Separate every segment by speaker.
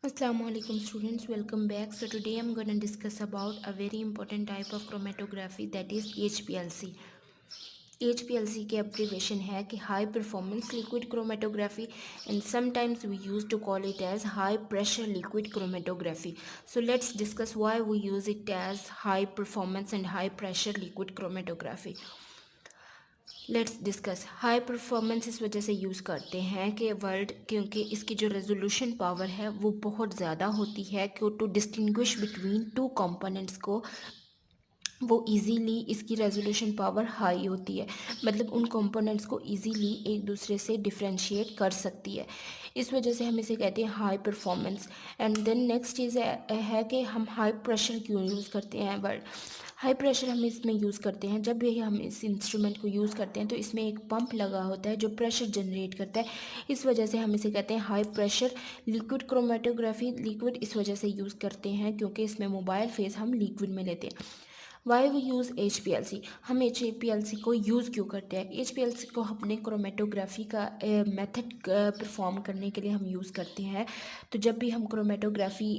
Speaker 1: Assalamualaikum students, welcome back. So today I'm going to discuss about a very important type of chromatography, that is HPLC. HPLC के abbreviation है कि high performance liquid chromatography and sometimes we used to call it as high pressure liquid chromatography. So let's discuss why we use it as high performance and high pressure liquid chromatography. Let's discuss high performance इस वजह से use करते हैं कि world क्योंकि इसकी जो resolution power है वो बहुत ज़्यादा होती है कि to distinguish between two components को वो इजीली इसकी रेजोल्यूशन पावर हाई होती है, मतलब उन कंपोनेंट्स को इजीली एक दूसरे से डिफरेंशिएट कर सकती है। इस वजह से हम इसे कहते हैं high performance. And then next चीज़ है कि हम हाई प्रेशर क्यों यूज़ करते हैं। वर्ड हाई प्रेशर हम इसमें यूज़ करते हैं, जब भी हम इस इंस्ट्रूमेंट को यूज़ करते हैं तो इसमें एक पंप लगा होता है जो प्रेशर जनरेट करता है। इस वजह से हम इसे कहते हैं high pressure liquid chromatography. Liquid इस वजह से यूज़ करते हैं क्योंकि इसमें मोबाइल फेज हम लिक्विड में लेते हैं। Why we use H P L C, हम एच पी एल सी को यूज़ क्यों करते हैं। एच पी एल सी को अपने क्रोमेटोग्राफी का मेथड परफॉर्म करने के लिए हम यूज़ करते हैं। तो जब भी हम क्रोमेटोग्राफी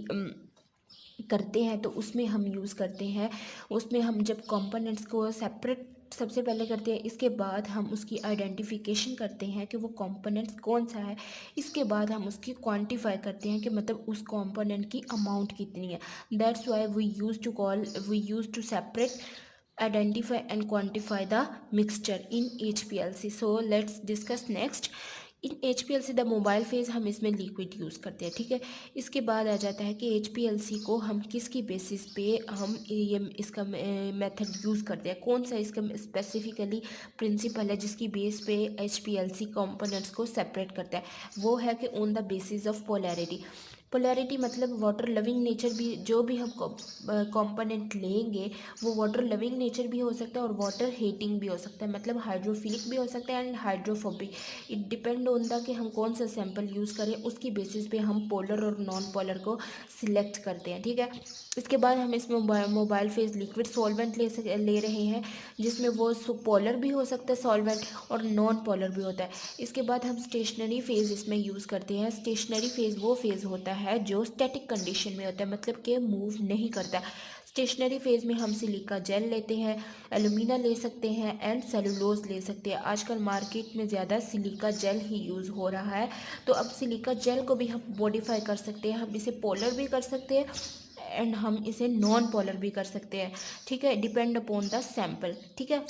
Speaker 1: करते हैं तो उसमें हम यूज़ करते हैं, उसमें हम जब कंपोनेंट्स को सेपरेट सबसे पहले करते हैं, इसके बाद हम उसकी आइडेंटिफिकेशन करते हैं कि वो कंपोनेंट्स कौन सा है, इसके बाद हम उसकी क्वांटिफाई करते हैं कि मतलब उस कंपोनेंट की अमाउंट कितनी है। That's why we use to separate identify and quantify the mixture in HPLC. So let's discuss next. In HPLC the mobile phase हम इसमें लिक्विड यूज़ करते हैं, ठीक है। इसके बाद आ जाता है कि HPLC को हम किसकी बेसिस पे हम ये इसका मेथड यूज़ करते हैं, कौन सा इसका स्पेसिफिकली प्रिंसिपल है जिसकी बेस पे HPLC कंपोनेंट्स को सेपरेट करता है। वो है कि on the basis of polarity. Polarity मतलब वाटर लविंग नेचर भी, जो भी हम कंपोनेंट लेंगे वो वाटर लविंग नेचर भी हो सकता है और वाटर हीटिंग भी हो सकता है, मतलब हाइड्रोफिलिक भी हो सकता है and hydrophobic. It depend on the कि हम कौन सा सैंपल यूज़ करें, उसकी बेसिस पे हम पोलर और नॉन पोलर को सिलेक्ट करते हैं, ठीक है। इसके बाद हम इसमें मोबाइल फेज लिक्विड सॉल्वेंट ले रहे हैं, जिसमें वो पोलर भी हो सकता है सॉल्वेंट और नॉन पोलर भी होता है। इसके बाद हम स्टेशनरी फेज़ इसमें यूज़ करते हैं। स्टेशनरी फेज़ वो फेज़ होता है जो स्टैटिक कंडीशन में होता है, मतलब कि मूव नहीं करता। स्टेशनरी फेज़ में हम सिलिका जेल लेते हैं, एलुमिना ले सकते हैं एंड सेलुलोज ले सकते हैं। आजकल मार्केट में ज़्यादा सिलिका जेल ही यूज़ हो रहा है, तो अब सिलिका जेल को भी हम मॉडिफाई कर सकते हैं, हम इसे पोलर भी कर सकते हैं एंड हम इसे नॉन पोलर भी कर सकते हैं, ठीक है, डिपेंड अपॉन द सैंपल, ठीक है।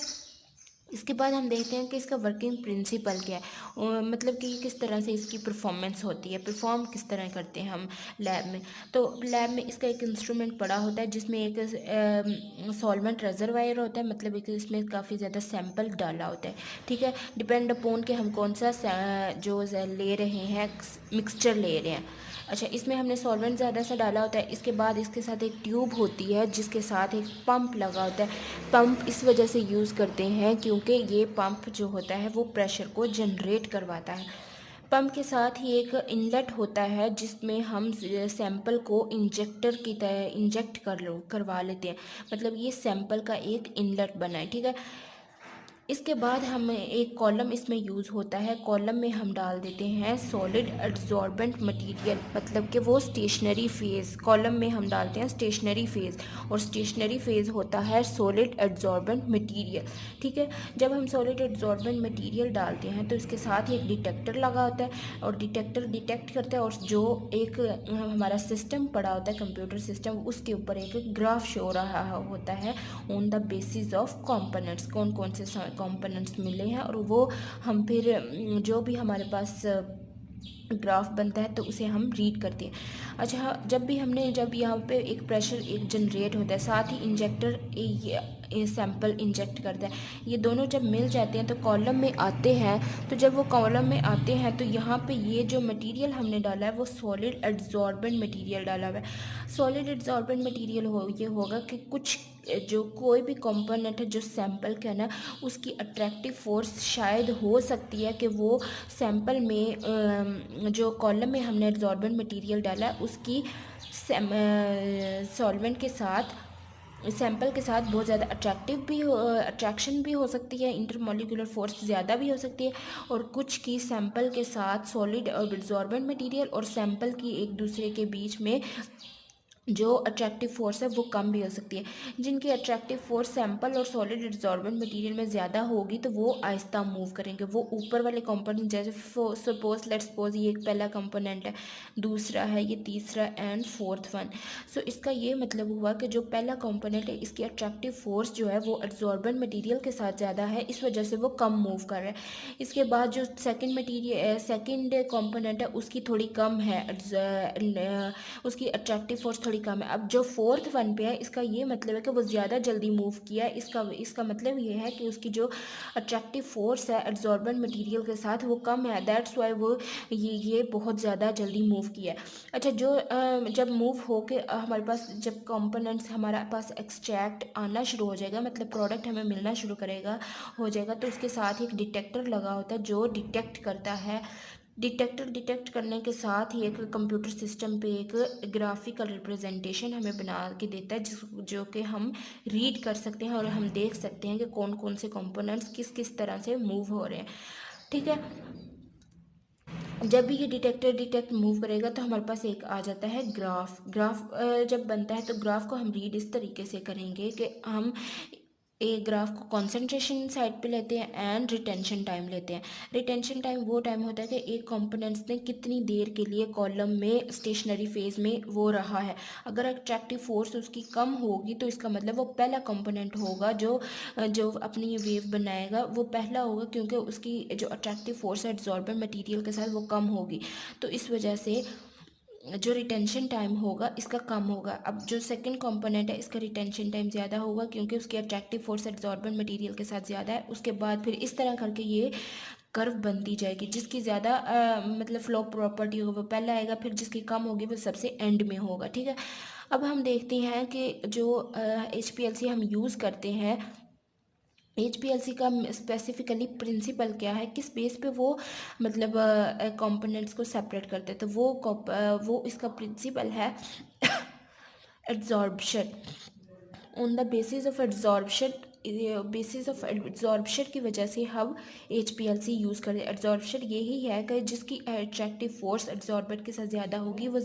Speaker 1: इसके बाद हम देखते हैं कि इसका वर्किंग प्रिंसिपल क्या है, मतलब कि किस तरह से इसकी परफॉर्मेंस होती है, परफॉर्म किस तरह करते हैं हम लैब में। तो लैब में इसका एक इंस्ट्रूमेंट पड़ा होता है जिसमें एक सॉल्वेंट रिजर्वायर होता है, मतलब एक इसमें काफ़ी ज़्यादा सैंपल डाला होता है, ठीक है। डिपेंड अपॉन कि हम कौन सा जो ले रहे हैं मिक्सचर ले रहे हैं। अच्छा, इसमें हमने सॉल्वेंट ज़्यादा सा डाला होता है, इसके बाद इसके साथ एक ट्यूब होती है जिसके साथ एक पंप लगा होता है। पंप इस वजह से यूज़ करते हैं क्योंकि ये पंप जो होता है वो प्रेशर को जनरेट करवाता है। पंप के साथ ही एक इनलेट होता है जिसमें हम सैंपल को इंजेक्टर की तरह इंजेक्ट करवा लेते हैं, मतलब ये सैंपल का एक इनलेट बना है, ठीक है। इसके बाद हम एक कॉलम इसमें यूज़ होता है, कॉलम में हम डाल देते हैं सॉलिड एड्जॉर्बेंट मटेरियल, मतलब कि वो स्टेशनरी फेज़, कॉलम में हम डालते हैं स्टेशनरी फेज़ और स्टेशनरी फेज़ होता है सॉलिड एड्जॉर्बेंट मटेरियल, ठीक है। जब हम सॉलिड एड्जॉर्बेंट मटेरियल डालते हैं तो इसके साथ ही एक डिटेक्टर लगा होता है और डिटेक्टर डिटेक्ट करता है, और जो एक हमारा सिस्टम पड़ा होता है कंप्यूटर सिस्टम, उसके ऊपर एक ग्राफ शो रहा होता है on the basis of components, कौन कौन से कंपोनेंट्स मिले हैं, और वो हम फिर जो भी हमारे पास ग्राफ बनता है तो उसे हम रीड करते हैं। अच्छा, जब यहाँ पे एक प्रेशर एक जनरेट होता है, साथ ही इंजेक्टर सैंपल इंजेक्ट करता है, ये दोनों जब मिल जाते हैं तो कॉलम में आते हैं। तो जब वो कॉलम में आते हैं तो यहाँ पे ये जो मटेरियल हमने डाला है वो सॉलिड एड्जॉर्बेंट मटेरियल डाला हुआ है। सॉलिड एड्जॉर्बेंट मटेरियल ये होगा कि कुछ जो कोई भी कंपोनेंट है जो सैंपल का है ना, उसकी अट्रैक्टिव फोर्स शायद हो सकती है कि वो सैंपल में जो कॉलम में हमने एड्जॉर्बेंट मटेरियल डाला है उसकी सॉल्वेंट के साथ सैंपल के साथ बहुत ज़्यादा अट्रैक्शन भी हो सकती है, इंटरमोलिकुलर फोर्स ज़्यादा भी हो सकती है, और कुछ की सैंपल के साथ सॉलिड और एब्जॉर्बेंट मटेरियल और सैंपल की एक दूसरे के बीच में जो अट्रैक्टिव फोर्स है वो कम भी हो सकती है। जिनकी अट्रैक्टिव फोर्स सैंपल और सॉलिड एब्जॉर्बेंट मटेरियल में ज़्यादा होगी तो वो आहिस्ता मूव करेंगे, वो ऊपर वाले कंपोनेंट, जैसे सपोज ये एक पहला कंपोनेंट है, दूसरा है, ये तीसरा एंड फोर्थ वन। सो इसका ये मतलब हुआ कि जो पहला कंपोनेंट है इसकी अट्रैक्टिव फोर्स जो है वो एब्जॉर्बेंट मटेरियल के साथ ज़्यादा है, इस वजह से वो कम मूव कर रहा है। इसके बाद जो सेकंड कंपोनेंट है उसकी थोड़ी कम है, उसकी अट्रैक्टिव फोर्स थोड़ी कम है। अब जो फोर्थ वन पे है इसका ये मतलब है कि वो ज़्यादा जल्दी मूव किया है, इसका मतलब ये है कि उसकी जो अट्रैक्टिव फोर्स है एब्जॉर्बेंट मटेरियल के साथ वो कम है, दैट्स वाई वो ये बहुत ज़्यादा जल्दी मूव किया है। अच्छा, जो जब मूव हो के हमारे पास जब कंपोनेंट्स हमारे पास एक्सट्रैक्ट आना शुरू हो जाएगा, मतलब प्रोडक्ट हमें मिलना शुरू हो जाएगा, तो उसके साथ एक डिटेक्टर लगा होता है जो डिटेक्ट करता है। डिटेक्ट करने के साथ ही एक कंप्यूटर सिस्टम पे एक ग्राफिकल रिप्रेजेंटेशन हमें बना के देता है, जो कि हम रीड कर सकते हैं और हम देख सकते हैं कि कौन कौन से कंपोनेंट्स किस किस तरह से मूव हो रहे हैं। ठीक है, जब भी ये डिटेक्ट मूव करेगा तो हमारे पास एक आ जाता है ग्राफ जब बनता है तो ग्राफ को हम रीड इस तरीके से करेंगे कि हम एक ग्राफ को कंसंट्रेशन साइड पे लेते हैं एंड रिटेंशन टाइम लेते हैं। रिटेंशन टाइम वो टाइम होता है कि एक कंपोनेंट्स ने कितनी देर के लिए कॉलम में स्टेशनरी फेज में वो रहा है। अगर अट्रैक्टिव फोर्स उसकी कम होगी तो इसका मतलब वो पहला कंपोनेंट होगा जो जो अपनी ये वेव बनाएगा, वो पहला होगा, क्योंकि उसकी जो अट्रैक्टिव फोर्स है एब्जॉर्बेंट मटेरियल के साथ वो कम होगी, तो इस वजह से जो रिटेंशन टाइम होगा इसका कम होगा। अब जो सेकंड कंपोनेंट है इसका रिटेंशन टाइम ज़्यादा होगा क्योंकि उसकी अट्रैक्टिव फोर्स एब्जॉर्बेंट मटेरियल के साथ ज़्यादा है। उसके बाद फिर इस तरह करके ये कर्व बनती जाएगी, जिसकी ज़्यादा मतलब फ्लो प्रॉपर्टी होगा वो पहला आएगा, फिर जिसकी कम होगी वो सबसे एंड में होगा। ठीक है, अब हम देखते हैं कि जो HPLC हम यूज़ करते हैं, HPLC का स्पेसिफिकली प्रिंसिपल क्या है, किस बेस पे वो मतलब कंपोनेंट्स को सेपरेट करते हैं, तो वो इसका प्रिंसिपल है adsorption. On the basis of absorption की वजह से हम HPLC यूज़ करें। एब्जॉर्प्शन यही है कि जिसकी अट्रैक्टिव फोर्स एब्जॉर्बेंट के साथ ज़्यादा होगी वो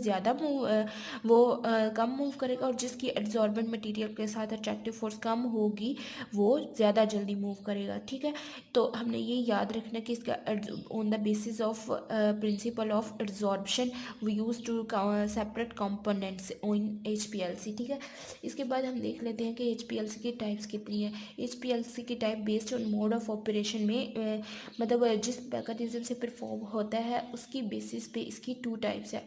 Speaker 1: कम मूव करेगा, और जिसकी एब्जॉर्बेंट मटेरियल के साथ अट्रैक्टिव फोर्स कम होगी वो ज़्यादा जल्दी मूव करेगा। ठीक है, तो हमने ये याद रखना कि इसका on the basis of principle of absorption we use to separate components in HPLC। ठीक है, इसके बाद हम देख लेते हैं कि HPLC की टाइप्स कितनी है। HPLC की type based on mode of operation में मतलब जिस मैकेनिज्म से परफॉर्म होता है उसकी बेसिस पे इसकी 2 टाइप्स है।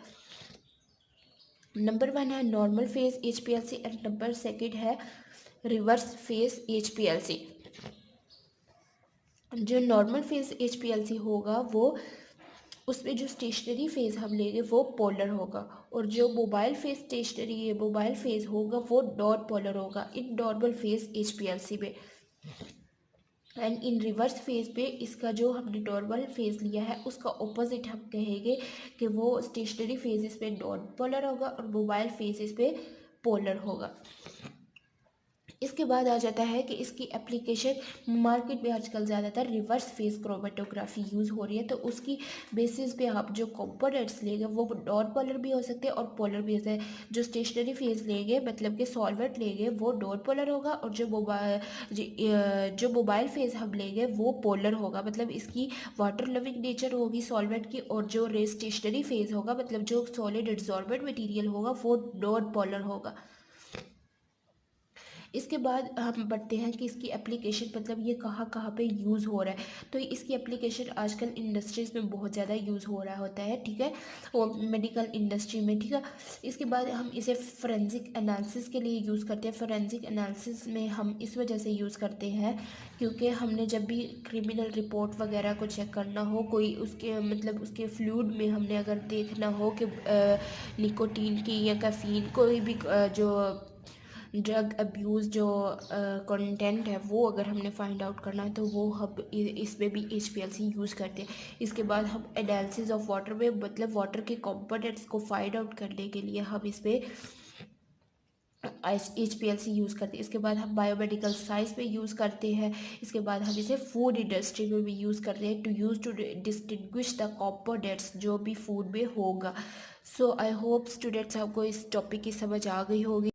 Speaker 1: नंबर 1 है normal phase HPLC and number 2 है रिवर्स फेज HPLC। जो नॉर्मल फेज HPLC होगा वो उसमें जो स्टेशनरी फेज़ हम लेंगे वो पोलर होगा, और जो मोबाइल फेज़ होगा वो डॉट पोलर होगा इन नॉर्मल फेज़ HPLC में। एंड इन रिवर्स फेज़ पे इसका जो हमने नॉर्मल फेज़ लिया है उसका ऑपोजिट हम कहेंगे कि वो स्टेशनरी फेज इस पे डॉट पोलर होगा और मोबाइल फेज इस पे पोलर होगा। इसके बाद आ जाता है कि इसकी एप्लीकेशन मार्केट में आजकल ज़्यादातर रिवर्स फेस क्रोमेटोग्राफी यूज़ हो रही है, तो उसकी बेसिस पे आप जो कंपोनेंट्स लेंगे वो डॉट पोलर भी हो सकते हैं और पोलर भी हो सकते हैं। जो स्टेशनरी फेज लेंगे मतलब कि सॉल्वेंट लेंगे वो डॉट पोलर होगा, और जो मोबाइल फेज हम लेंगे वो पोलर होगा, मतलब इसकी वाटर लविंग नेचर होगी सॉल्वेंट की, और जो स्टेशनरी फेज होगा मतलब जो सॉलिड एब्जॉर्बेंट मटेरियल होगा वो डॉट पोलर होगा। इसके बाद हम बढ़ते हैं कि इसकी एप्लीकेशन मतलब ये कहाँ कहाँ पे यूज़ हो रहा है, तो इसकी एप्लीकेशन आजकल इंडस्ट्रीज़ में बहुत ज़्यादा यूज़ हो रहा होता है। ठीक है, और मेडिकल इंडस्ट्री में। ठीक है, इसके बाद हम इसे फोरेंसिक एनालिसिस के लिए यूज़ करते हैं। फोरेंसिक एनालिसिस में हम इस वजह से यूज़ करते हैं क्योंकि हमने जब भी क्रिमिनल रिपोर्ट वगैरह को चेक करना हो, कोई उसके मतलब उसके फ्लूइड में हमने अगर देखना हो कि निकोटीन की या कैफीन कोई भी जो ड्रग अब्यूज़ जो कंटेंट है वो अगर हमने फाइंड आउट करना है तो वो हम इसमें भी HPLC यूज़ करते हैं। इसके बाद हम एनालिसिस ऑफ वाटर में मतलब वाटर के कंपोनेंट्स को फाइंड आउट करने के लिए हम इसमें HPLC यूज़ करते हैं। इसके बाद हम बायोमेडिकल साइंस में यूज़ करते हैं। इसके बाद हम इसे फूड इंडस्ट्री में भी यूज़ करते हैं टू डिस्टिंग्विश द कंपोनेंट्स जो भी फूड में होगा। सो आई होप स्टूडेंट्स आपको इस टॉपिक की समझ आ गई होगी।